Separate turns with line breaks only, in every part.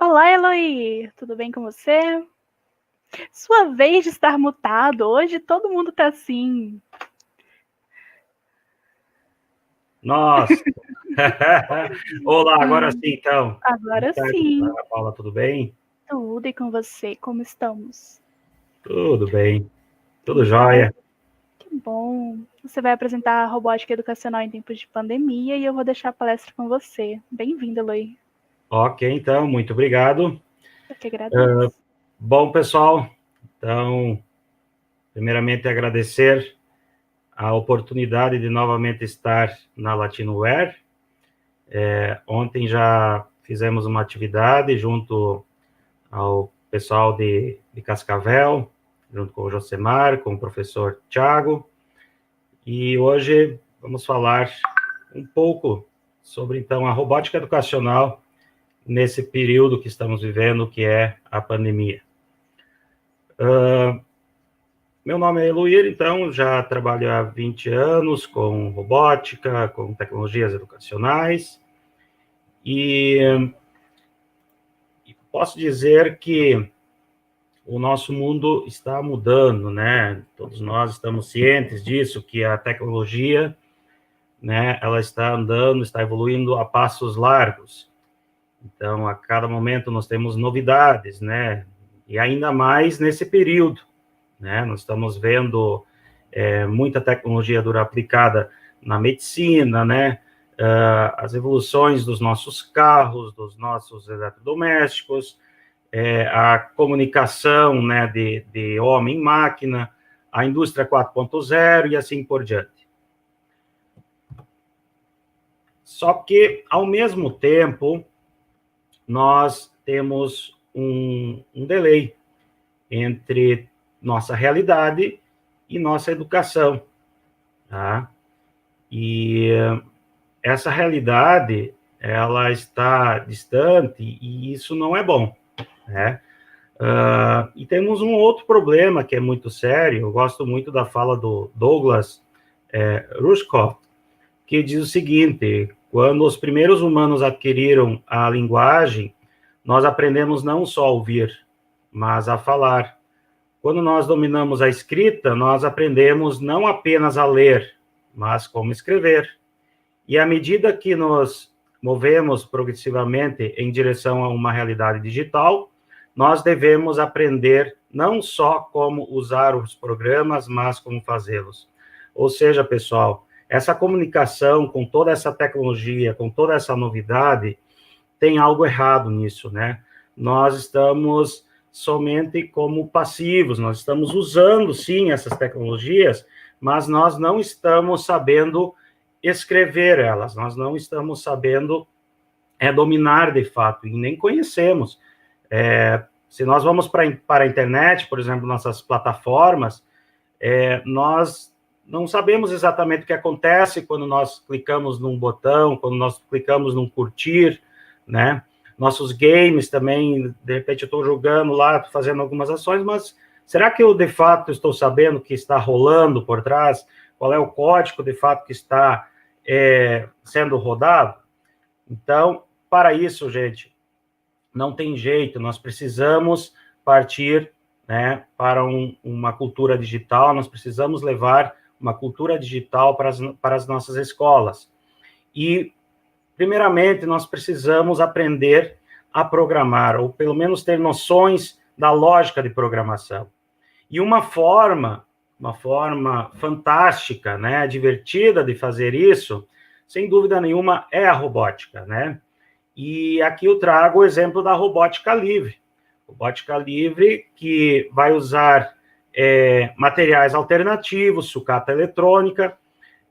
Olá, Eloy! Tudo bem com você? Sua vez de estar mutado. Hoje todo mundo tá assim.
Nossa! Olá, agora sim, então. Boa
Agora
tarde,
sim.
Ana Paula, tudo bem?
Tudo e com você? Como estamos?
Tudo bem, tudo
Então,
jóia.
que bom. Você vai apresentar a robótica educacional em tempos de pandemia e eu vou deixar a palestra com você. Bem-vindo, Eloy.
Ok, então, muito obrigado.
Eu que agradeço.
Bom, pessoal, então, primeiramente agradecer a oportunidade de novamente estar na Latinoware. Ontem já fizemos uma atividade junto ao pessoal de Cascavel, junto com o Josemar, com o professor Tiago, e hoje vamos falar um pouco sobre, então, a robótica educacional nesse período que estamos vivendo, que é a pandemia. Meu nome é Eloir, então, já trabalho há 20 anos com robótica, com tecnologias educacionais, e posso dizer que o nosso mundo está mudando, né? Todos nós estamos cientes disso, que a tecnologia, né, ela está andando, está evoluindo a passos largos. Então, a cada momento nós temos novidades, né? E ainda mais nesse período, né? Nós estamos vendo muita tecnologia dura aplicada na medicina, né? As evoluções dos nossos carros, dos nossos eletrodomésticos, a comunicação, né, de homem-máquina, a indústria 4.0 e assim por diante. Só que, ao mesmo tempo, nós temos um delay entre nossa realidade e nossa educação, tá? E essa realidade, ela está distante e isso não é bom, né? E temos um outro problema que é muito sério. Eu gosto muito da fala do Douglas Rushkoff, que diz o seguinte: quando os primeiros humanos adquiriram a linguagem, nós aprendemos não só a ouvir, mas a falar. Quando nós dominamos a escrita, nós aprendemos não apenas a ler, mas como escrever. E à medida que nos movemos progressivamente em direção a uma realidade digital, nós devemos aprender não só como usar os programas, mas como fazê-los. Ou seja, pessoal, essa comunicação com toda essa tecnologia, com toda essa novidade, tem algo errado nisso, né? Nós estamos somente como passivos, nós estamos usando, sim, essas tecnologias, mas nós não estamos sabendo escrever elas, nós não estamos sabendo dominar de fato, e nem conhecemos. Se nós vamos para a internet, por exemplo, nossas plataformas, nós não sabemos exatamente o que acontece quando nós clicamos num botão, quando nós clicamos num curtir, né? Nossos games também, de repente eu estou jogando lá, fazendo algumas ações, mas será que eu de fato estou sabendo o que está rolando por trás? Qual é o código de fato que está sendo rodado? Então, para isso, gente, não tem jeito, nós precisamos partir, né, para uma cultura digital, nós precisamos levar uma cultura digital para as nossas escolas. E, primeiramente, nós precisamos aprender a programar, ou pelo menos ter noções da lógica de programação. E uma forma fantástica, né, divertida de fazer isso, sem dúvida nenhuma, é a robótica, né? E aqui eu trago o exemplo da robótica livre. Robótica livre que vai usar materiais alternativos, sucata eletrônica,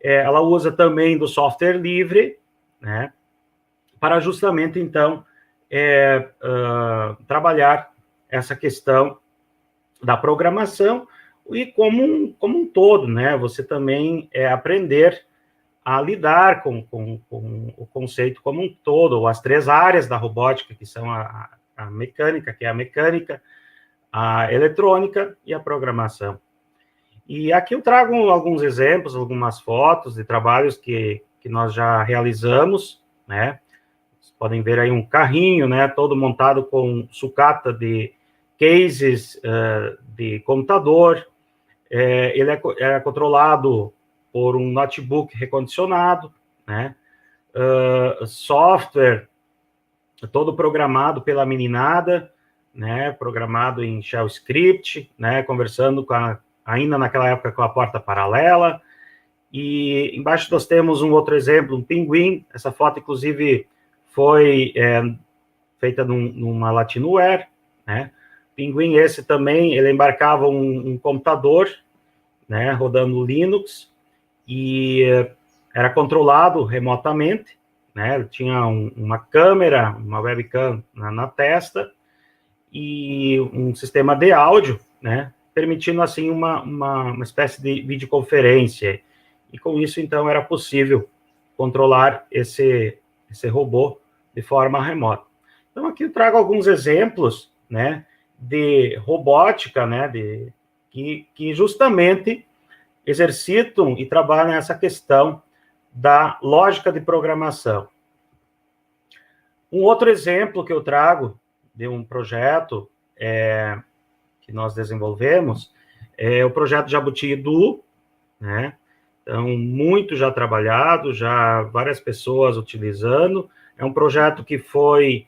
ela usa também do software livre, né, para justamente, então, trabalhar essa questão da programação e como um todo, né, você também aprender a lidar com o conceito como um todo, ou as três áreas da robótica, que são a mecânica, que é a mecânica, a eletrônica e a programação. E aqui eu trago alguns exemplos, algumas fotos de trabalhos que nós já realizamos, né? podem ver aí um carrinho, né, todo montado com sucata de cases de computador. Ele era controlado por um notebook recondicionado, né, software todo programado pela meninada, né, programado em shell script, né, conversando ainda naquela época com a porta paralela. E embaixo nós temos um outro exemplo, um pinguim. Essa foto, inclusive, foi feita numa Latinware, né? Pinguim esse também, ele embarcava um computador, né, rodando Linux, e era controlado remotamente, né? Ele tinha uma câmera, uma webcam na testa, e um sistema de áudio, né, permitindo, assim, uma espécie de videoconferência. E com isso, então, era possível controlar esse robô de forma remota. Então, aqui eu trago alguns exemplos, né, de robótica, né, que justamente exercitam e trabalham essa questão da lógica de programação. Um outro exemplo que eu trago de um projeto que nós desenvolvemos é o projeto Jabuti Edu, né? Então, muito já trabalhado, já várias pessoas utilizando. É um projeto que foi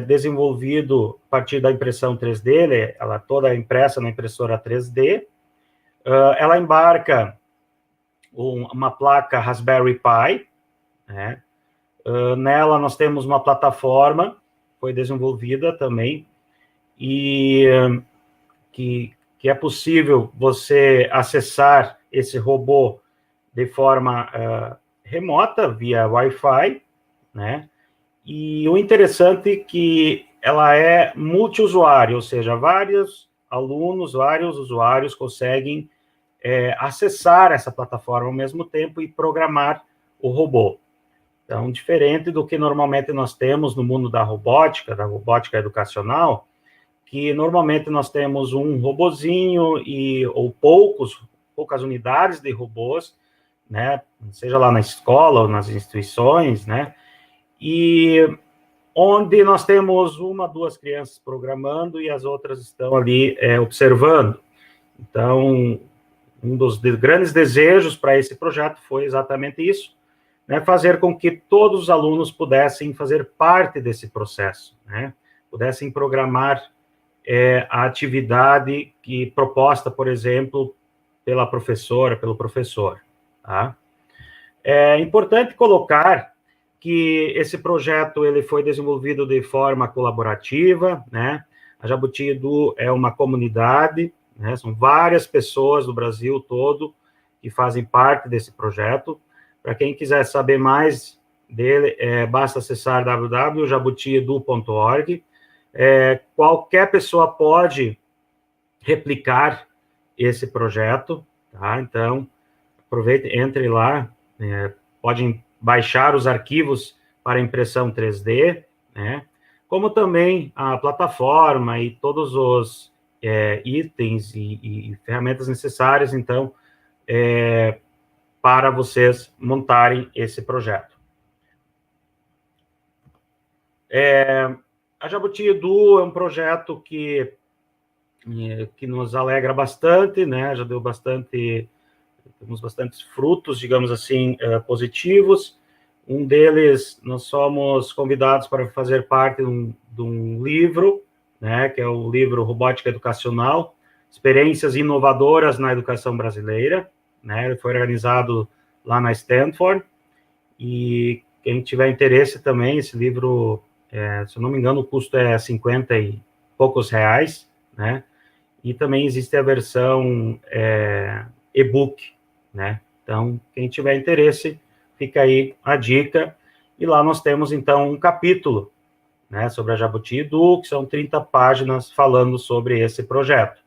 desenvolvido a partir da impressão 3D, ela toda impressa na impressora 3D. Ela embarca uma placa Raspberry Pi, né? Nela nós temos uma plataforma, foi desenvolvida também, e que é possível você acessar esse robô de forma remota, via Wi-Fi, né? E o interessante é que ela é multiusuário, ou seja, vários alunos, vários usuários conseguem acessar essa plataforma ao mesmo tempo e programar o robô. Então, diferente do que normalmente nós temos no mundo da robótica educacional, que normalmente nós temos um robozinho ou poucas unidades de robôs, né, seja lá na escola ou nas instituições, né, e onde nós temos 1, 2 crianças programando e as outras estão ali observando. Então, um dos grandes desejos para esse projeto foi exatamente isso, né, fazer com que todos os alunos pudessem fazer parte desse processo, né, pudessem programar a atividade proposta, por exemplo, pela professora, pelo professor. Tá? É importante colocar que esse projeto ele foi desenvolvido de forma colaborativa, né? A Jabuti Edu é uma comunidade, né? São várias pessoas do Brasil todo que fazem parte desse projeto. Para quem quiser saber mais dele, basta acessar www.jabutiedu.org. Qualquer pessoa pode replicar esse projeto, tá? Então, aproveite, entre lá, podem baixar os arquivos para impressão 3D, né? Como também a plataforma e todos os itens e ferramentas necessárias, então, para vocês montarem esse projeto. A Jabuti Edu é um projeto que nos alegra bastante, né? Já deu temos bastantes frutos, digamos assim, positivos. Um deles, nós somos convidados para fazer parte de um livro, né? Que é o livro Robótica Educacional, Experiências Inovadoras na Educação Brasileira, né? Ele foi organizado lá na Stanford, e quem tiver interesse também, esse livro, se eu não me engano, o custo é 50 e poucos reais, né? E também existe a versão e-book, né? Então, quem tiver interesse, fica aí a dica. E lá nós temos, então, um capítulo, né, sobre a Jabuti Edu, que são 30 páginas falando sobre esse projeto.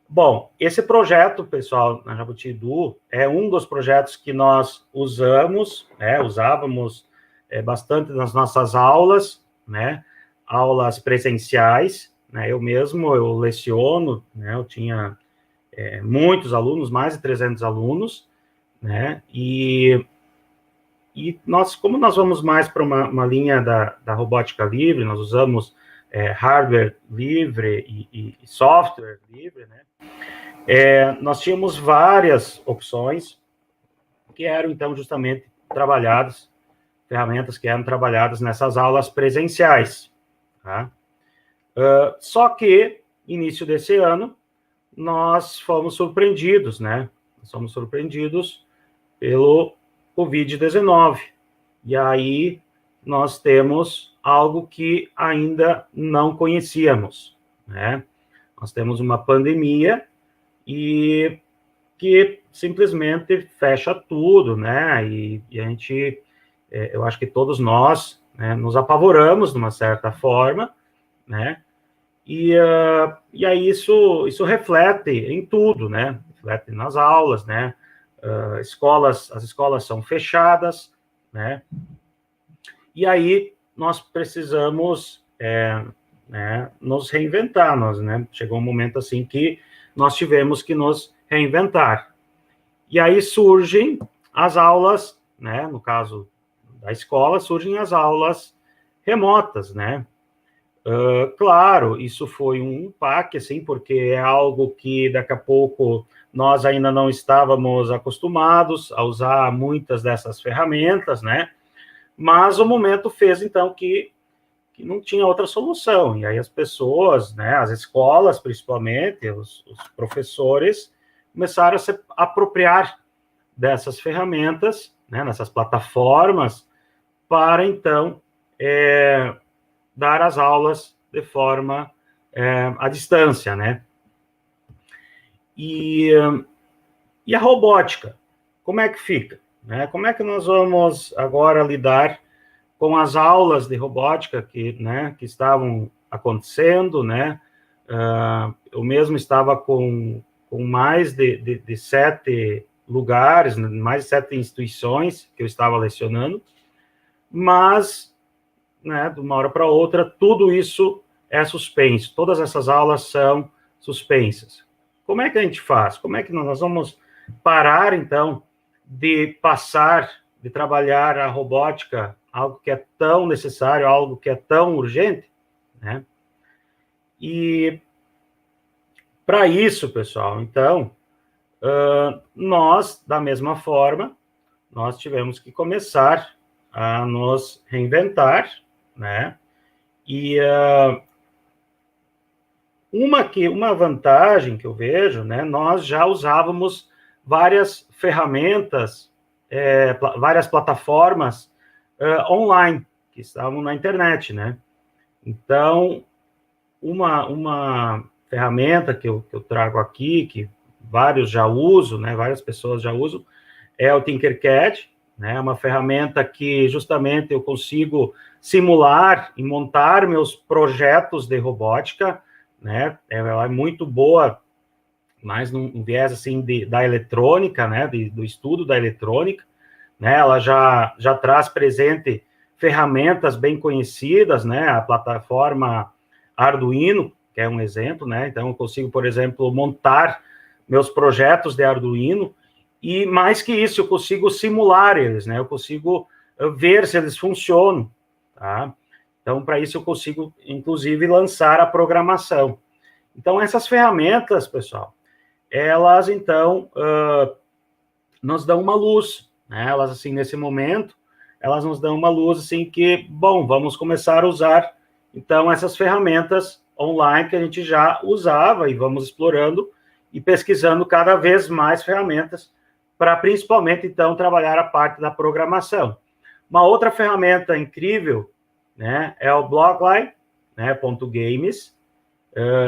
Bom, esse projeto, pessoal, na Jabuti Edu, é um dos projetos que nós usávamos bastante nas nossas aulas, né, aulas presenciais, né, eu leciono, né, eu tinha muitos alunos, mais de 300 alunos, né, e E como nós vamos mais para uma linha da robótica livre, nós usamos hardware livre e software livre, né? Nós tínhamos várias opções que eram, então, justamente trabalhadas, ferramentas que eram trabalhadas nessas aulas presenciais. Tá? Só que, início desse ano, nós fomos surpreendidos, né? Nós fomos surpreendidos pelo Covid-19. E aí nós temos algo que ainda não conhecíamos, né? Nós temos uma pandemia e que simplesmente fecha tudo, né? E a gente, eu acho que todos nós, né, nos apavoramos de uma certa forma, né? E aí isso reflete em tudo, né? Reflete nas aulas, né? As escolas são fechadas, né? E aí nós precisamos né, nos reinventar, né? Chegou um momento assim que nós tivemos que nos reinventar. E aí surgem as aulas, né? No caso da escola, surgem as aulas remotas, né? Claro, isso foi um impacto, assim, porque é algo que daqui a pouco nós ainda não estávamos acostumados a usar muitas dessas ferramentas, né? Mas o momento fez, então, que não tinha outra solução. E aí as pessoas, né, as escolas, principalmente, os professores, começaram a se apropriar dessas ferramentas, né, nessas plataformas, para, então, dar as aulas de forma à distância, né? E a robótica, como é que fica? Né? Como é que nós vamos agora lidar com as aulas de robótica que estavam acontecendo, né? Eu mesmo estava com mais de 7 lugares, mais de 7 instituições que eu estava lecionando, mas, né, de uma hora para outra, tudo isso é suspenso, todas essas aulas são suspensas. Como é que a gente faz? Como é que nós vamos parar, então, de trabalhar a robótica, algo que é tão necessário, algo que é tão urgente, né? E para isso, pessoal, então, nós, da mesma forma, nós tivemos que começar a nos reinventar, né? E uma vantagem que eu vejo, né? Nós já usávamos várias ferramentas, várias plataformas online que estavam na internet, né? Então, uma ferramenta que eu trago aqui, que vários já usam, né? Várias pessoas já usam, é o Tinkercad, né? Uma ferramenta que justamente eu consigo simular e montar meus projetos de robótica, né? Ela é muito boa, mais num viés assim da eletrônica, né? Do estudo da eletrônica, né? Ela já traz presente ferramentas bem conhecidas, né? A plataforma Arduino, que é um exemplo, né? Então eu consigo, por exemplo, montar meus projetos de Arduino. E mais que isso, eu consigo simular eles, né? Eu consigo ver se eles funcionam, tá? Então, para isso, eu consigo, inclusive, lançar a programação. Então, essas ferramentas, pessoal, elas, então, nos dão uma luz, né? Elas, assim, nesse momento, elas nos dão uma luz, assim, que, bom, vamos começar a usar, então, essas ferramentas online que a gente já usava e vamos explorando e pesquisando cada vez mais ferramentas para principalmente, então, trabalhar a parte da programação. Uma outra ferramenta incrível, né, é o Blockly, né, .games.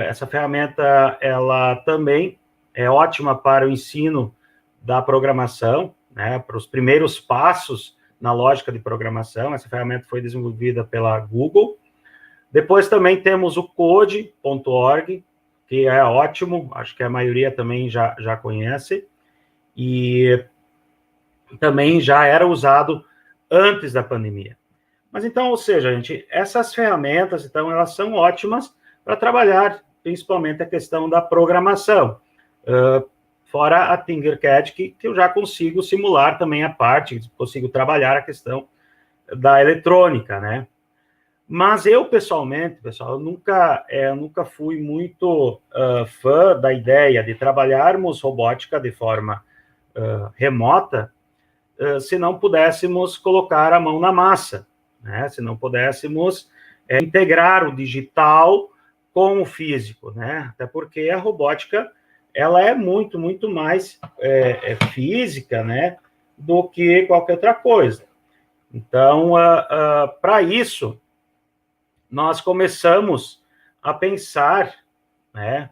Essa ferramenta, ela também é ótima para o ensino da programação, né, para os primeiros passos na lógica de programação. Essa ferramenta foi desenvolvida pela Google. Depois também temos o code.org, que é ótimo, acho que a maioria também já conhece. E também já era usado antes da pandemia. Mas então, ou seja, gente, essas ferramentas, então, elas são ótimas para trabalhar, principalmente a questão da programação. fora a Tinkercad, que eu já consigo simular também a parte, consigo trabalhar a questão da eletrônica, né? Mas eu, pessoalmente, pessoal, eu nunca fui muito fã da ideia de trabalharmos robótica de forma remota, se não pudéssemos colocar a mão na massa, né? Se não pudéssemos integrar o digital com o físico, né? Até porque a robótica, ela é muito, muito mais física, né, do que qualquer outra coisa. Então, para isso, nós começamos a pensar, né,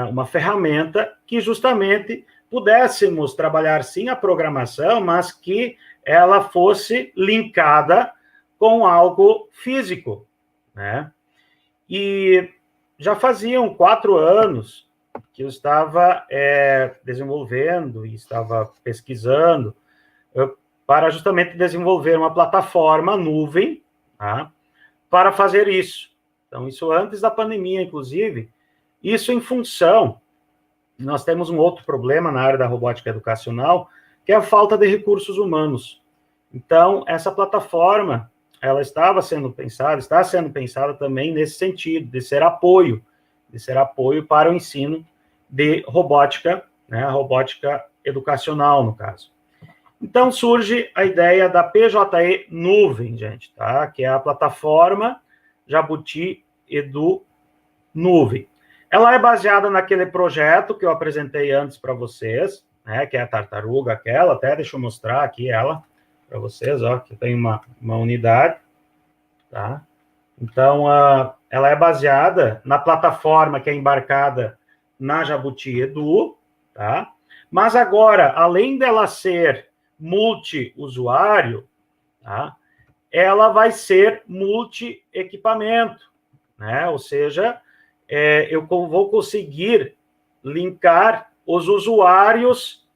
uma ferramenta que justamente pudéssemos trabalhar, sim, a programação, mas que ela fosse linkada com algo físico, né? E já faziam 4 anos que eu estava desenvolvendo e estava pesquisando para justamente desenvolver uma plataforma nuvem, tá, para fazer isso. Então, isso antes da pandemia, inclusive, isso em função, nós temos um outro problema na área da robótica educacional, que é a falta de recursos humanos. Então, essa plataforma, ela está sendo pensada também nesse sentido, de ser apoio para o ensino de robótica, né, a robótica educacional, no caso. Então, surge a ideia da PJE Nuvem, gente, tá? Que é a plataforma Jabuti Edu Nuvem. Ela é baseada naquele projeto que eu apresentei antes para vocês, né? Que é a tartaruga aquela, até deixa eu mostrar aqui ela para vocês, ó, que tem uma unidade, tá? Então, ela é baseada na plataforma que é embarcada na Jabuti Edu, tá? Mas agora, além dela ser multi-usuário, tá, ela vai ser multi-equipamento, né? Ou seja, eu vou conseguir linkar os usuários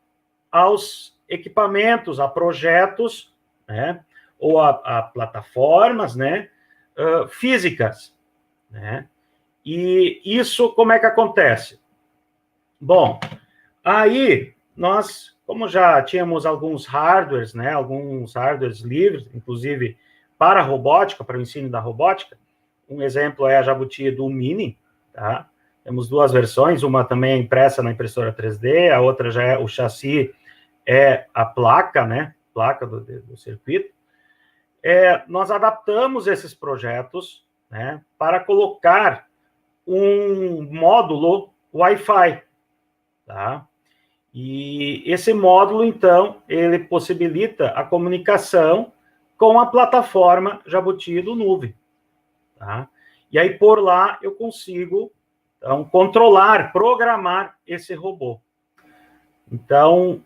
aos equipamentos, a projetos, né? Ou a plataformas, né? Físicas, né? E isso como é que acontece? Bom, aí nós, como já tínhamos alguns hardwares, né? Alguns hardwares livres, inclusive para a robótica, para o ensino da robótica. Um exemplo é a Jabuti Edu Mini, tá? Temos 2 versões, uma também é impressa na impressora 3D, a outra já é o chassi, é a placa, né? Placa do circuito. Nós adaptamos esses projetos, né, para colocar um módulo Wi-Fi, tá? E esse módulo, então, ele possibilita a comunicação com a plataforma Jabuti do Nuvem, tá? E aí, por lá, eu consigo, então, controlar, programar esse robô. Então,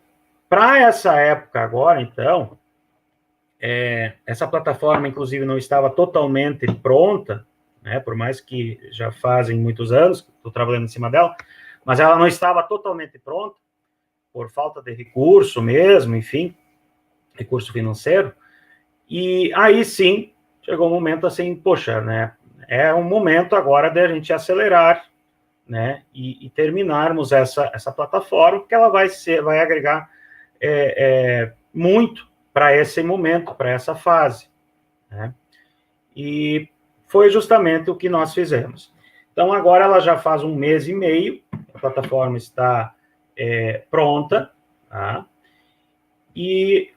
para essa época agora, então, essa plataforma, inclusive, não estava totalmente pronta, né, por mais que já fazem muitos anos que estou trabalhando em cima dela, mas ela não estava totalmente pronta, por falta de recurso mesmo, enfim, recurso financeiro, e aí sim, chegou um momento assim, poxa, né, é um momento agora de a gente acelerar, né, e terminarmos essa plataforma, porque ela vai agregar muito para esse momento, para essa fase, né? E foi justamente o que nós fizemos. Então, agora ela já faz 1 mês e meio, a plataforma está pronta, tá? E,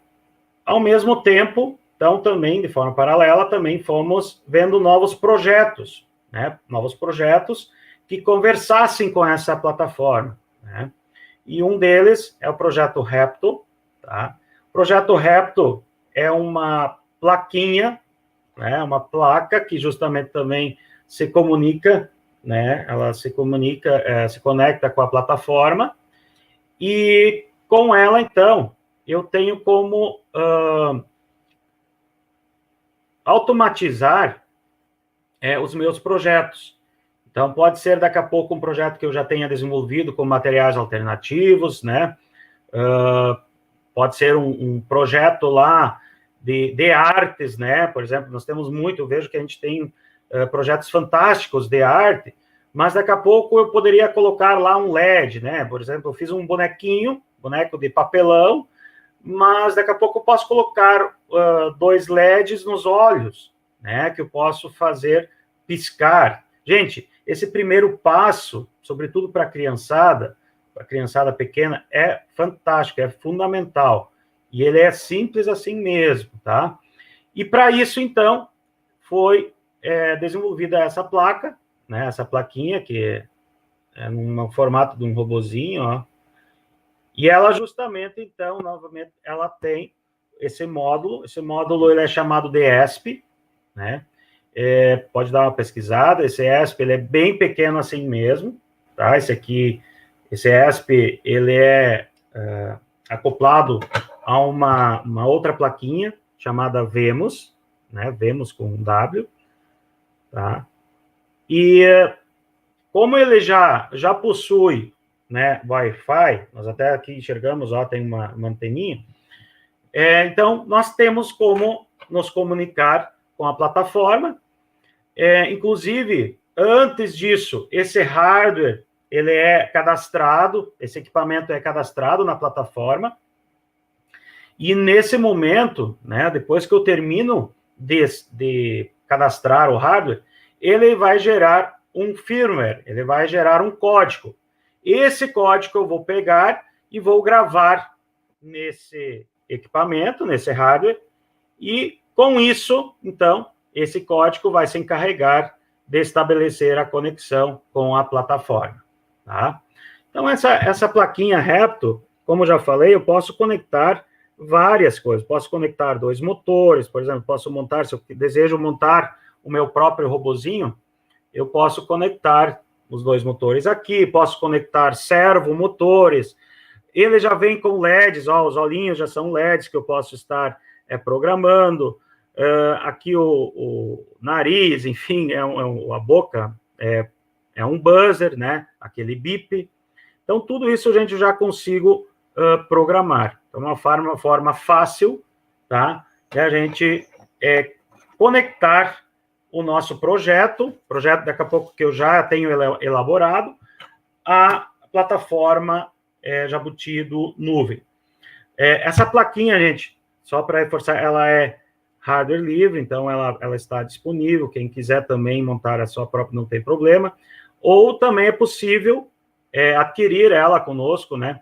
ao mesmo tempo, então, também, de forma paralela, também fomos vendo novos projetos, né? Novos projetos que conversassem com essa plataforma, né? E um deles é o projeto Repto, tá? O projeto Repto é uma plaquinha, né? Uma placa que justamente também se comunica, né? Ela se comunica, se conecta com a plataforma, e com ela, então, eu tenho como automatizar os meus projetos. Então, pode ser daqui a pouco um projeto que eu já tenha desenvolvido com materiais alternativos, né? Pode ser um projeto lá de artes, né? Por exemplo, nós temos muito, eu vejo que a gente tem projetos fantásticos de arte, mas daqui a pouco eu poderia colocar lá um LED, né? Por exemplo, eu fiz um boneco de papelão, mas daqui a pouco eu posso colocar 2 LEDs nos olhos, né? Que eu posso fazer piscar. Gente, esse primeiro passo, sobretudo para a criançada pequena, é fantástico, é fundamental. E ele é simples assim mesmo, tá? E para isso, então, foi desenvolvida essa placa, né? Essa plaquinha, que é no formato de um robozinho, ó. E ela justamente, então, novamente, ela tem esse módulo ele é chamado de ESP, né? Pode dar uma pesquisada, esse ESP, ele é bem pequeno assim mesmo, tá? Esse ESP, ele é acoplado a uma outra plaquinha chamada VEMOS, né? VEMOS com um W, tá? E como ele já possui, né, Wi-Fi, nós até aqui enxergamos, ó, tem uma anteninha, então nós temos como nos comunicar com a plataforma, inclusive, antes disso, esse hardware, ele é cadastrado, esse equipamento é cadastrado na plataforma, e nesse momento, né, depois que eu termino de cadastrar o hardware, ele vai gerar um firmware, ele vai gerar um código. Esse código eu vou pegar e vou gravar nesse equipamento, nesse hardware, e com isso, então, esse código vai se encarregar de estabelecer a conexão com a plataforma, tá? Então, essa plaquinha Repto, como já falei, eu posso conectar várias coisas. Posso conectar 2 motores, por exemplo, posso montar, se eu desejo montar o meu próprio robozinho, eu posso conectar os 2 motores aqui, posso conectar servomotores. Ele já vem com LEDs, ó, os olhinhos já são LEDs que eu posso estar programando. Aqui o nariz, enfim, a boca é um buzzer, né? Aquele bip. Então, tudo isso a gente já consigo programar. Então, uma forma fácil, tá? De a gente conectar o nosso projeto daqui a pouco que eu já tenho elaborado, à plataforma Jabuti do Nuvem. Essa plaquinha, gente, só para reforçar, ela é hardware livre, então ela está disponível, quem quiser também montar a sua própria, não tem problema, ou também é possível adquirir ela conosco, né?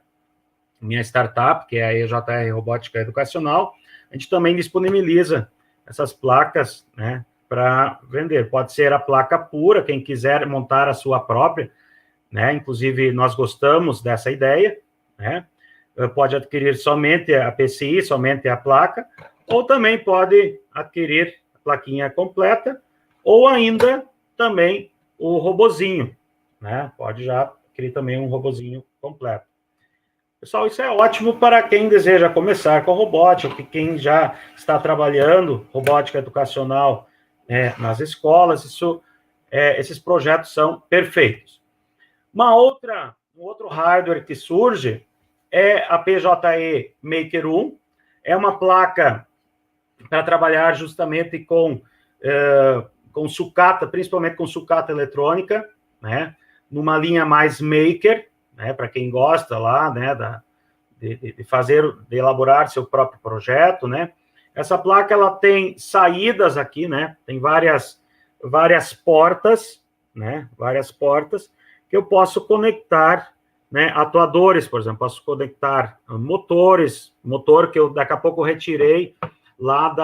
Minha startup, que é a EJR Robótica Educacional, a gente também disponibiliza essas placas, né, para vender. Pode ser a placa pura, quem quiser montar a sua própria, né? Inclusive, nós gostamos dessa ideia, né? Pode adquirir somente a PCI, somente a placa, ou também pode adquirir a plaquinha completa, ou ainda também o robozinho, né? Pode já adquirir também um robozinho completo. Pessoal, isso é ótimo para quem deseja começar com robótica, quem já está trabalhando robótica educacional nas escolas, esses projetos são perfeitos. Um outro hardware que surge é a PJE Maker 1, é uma placa para trabalhar justamente com sucata, principalmente com sucata eletrônica, né, numa linha mais maker, né, para quem gosta lá, né, de elaborar seu próprio projeto, né. Essa placa, ela tem saídas aqui, né, tem várias portas, né, que eu posso conectar, né, atuadores, por exemplo, posso conectar motor que eu daqui a pouco retirei lá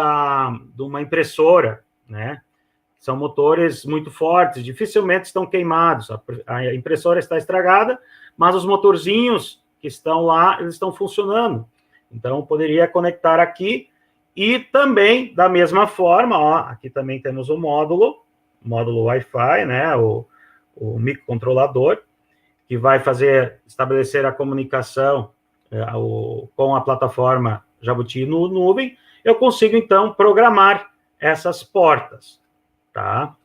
de uma impressora, né, são motores muito fortes, dificilmente estão queimados, a impressora está estragada, mas os motorzinhos que estão lá, eles estão funcionando. Então, eu poderia conectar aqui, e também, da mesma forma, ó, aqui também temos o módulo Wi-Fi, né, o microcontrolador, que vai estabelecer a comunicação com a plataforma Jabuti no Nuvem. Eu consigo, então, programar essas portas, tá?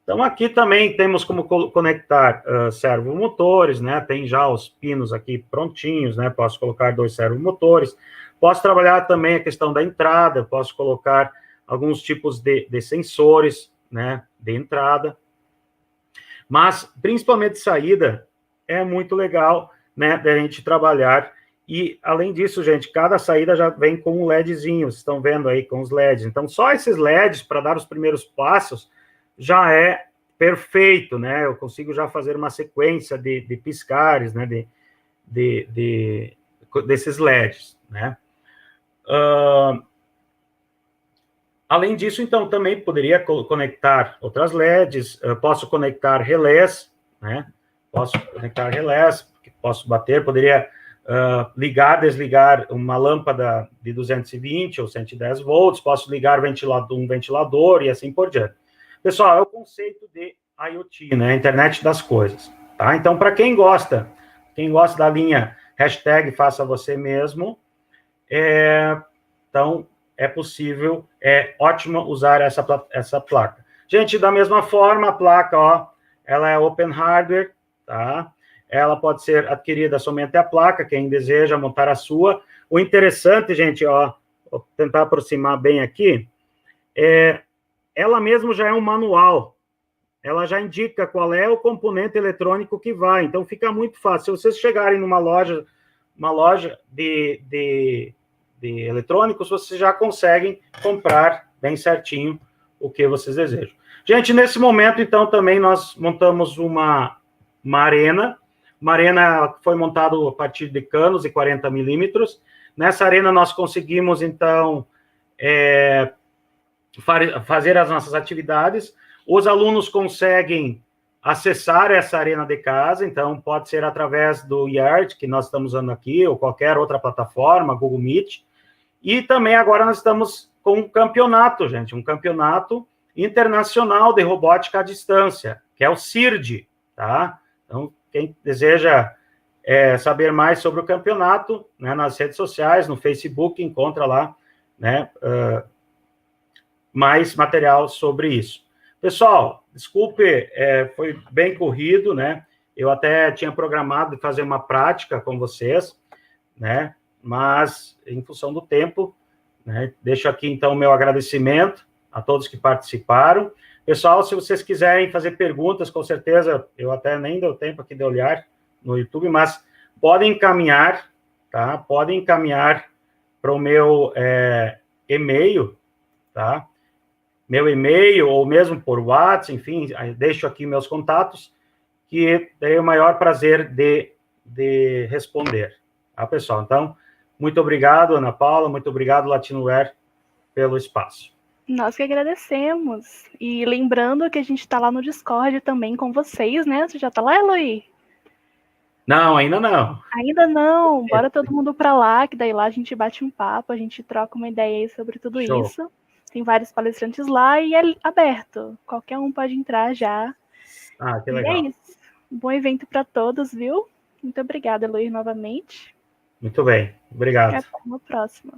Então, aqui também temos como conectar servomotores, né? Tem já os pinos aqui prontinhos, né? Posso colocar 2 servomotores. Posso trabalhar também a questão da entrada, posso colocar alguns tipos de sensores, né? De entrada. Mas, principalmente de saída, é muito legal, né, da gente trabalhar. E, além disso, gente, cada saída já vem com um LEDzinho, vocês estão vendo aí com os LEDs. Então, só esses LEDs, para dar os primeiros passos, já é perfeito, né? Eu consigo já fazer uma sequência de piscares, né, desses LEDs, né? Além disso, então, também poderia conectar outras LEDs, posso conectar relés, né? Posso conectar relés, posso bater, poderia ligar, desligar uma lâmpada de 220 ou 110 volts, posso ligar um ventilador e assim por diante. Pessoal, é o conceito de IoT, né? Internet das coisas, tá? Então, para quem gosta da linha hashtag faça você mesmo, então, é possível, é ótimo usar essa placa. Gente, da mesma forma, a placa, ó, ela é open hardware, tá? Ela pode ser adquirida somente a placa, quem deseja montar a sua. O interessante, gente, ó, vou tentar aproximar bem aqui, ela mesmo já é um manual, ela já indica qual é o componente eletrônico que vai, então fica muito fácil. Se vocês chegarem numa loja de eletrônicos, vocês já conseguem comprar bem certinho o que vocês desejam. Gente, nesse momento, então, também nós montamos uma arena. Uma arena foi montada a partir de canos e 40 milímetros. Nessa arena, nós conseguimos, então, fazer as nossas atividades. Os alunos conseguem acessar essa arena de casa, então pode ser através do Yard, que nós estamos usando aqui, ou qualquer outra plataforma, Google Meet. E também agora nós estamos com um campeonato, gente, um campeonato internacional de robótica à distância, que é o CIRD, tá? Então, quem deseja saber mais sobre o campeonato, né, nas redes sociais, no Facebook, encontra lá, né, mais material sobre isso. Pessoal, desculpe, foi bem corrido, né? Eu até tinha programado fazer uma prática com vocês, né? Mas, em função do tempo, né, deixo aqui, então, o meu agradecimento a todos que participaram. Pessoal, se vocês quiserem fazer perguntas, com certeza, eu até nem deu tempo aqui de olhar no YouTube, mas podem encaminhar, tá? Podem encaminhar para o meu e-mail, tá? Meu e-mail, ou mesmo por WhatsApp, enfim, deixo aqui meus contatos, que terei o maior prazer de responder. Tá, pessoal? Então, muito obrigado, Ana Paula, muito obrigado, Latinoware, pelo espaço.
Nós que agradecemos. E lembrando que a gente está lá no Discord também com vocês, né? Você já está lá, Eloy?
Não, ainda não.
Ainda não. Bora todo mundo para lá, que daí lá a gente bate um papo, a gente troca uma ideia aí sobre tudo
Show.
isso. Tem vários palestrantes lá e é aberto. Qualquer um pode entrar já.
Ah, que legal.
E é isso. Bom evento para todos, viu? Muito obrigada, Eloy, novamente.
Muito bem. Obrigado.
E até uma próxima.